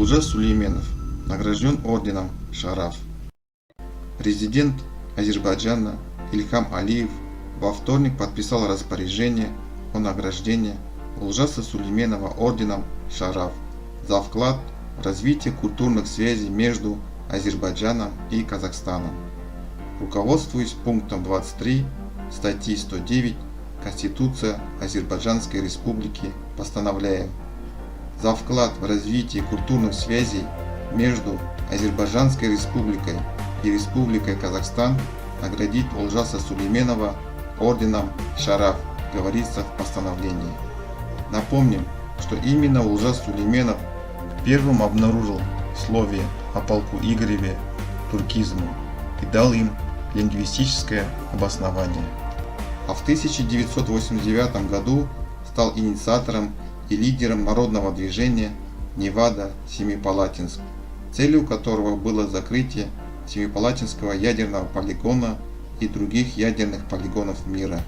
Улжа Сулейменов награжден орденом Шараф. Президент Азербайджана Ильхам Алиев во вторник подписал распоряжение о награждении Улжаса Сулейменова орденом Шараф за вклад в развитие культурных связей между Азербайджаном и Казахстаном. Руководствуясь пунктом 23 статьи 109 Конституции Азербайджанской Республики, постановляем: за вклад в развитие культурных связей между Азербайджанской Республикой и Республикой Казахстан наградить Улжаса Сулейменова орденом Шараф, говорится в постановлении. Напомним, что именно Улжас Сулейменов первым обнаружил в слове о полку Игореве туркизму и дал им лингвистическое обоснование. А в 1989 году стал инициатором и лидером народного движения Невада-Семипалатинск, целью которого было закрытие Семипалатинского ядерного полигона и других ядерных полигонов мира.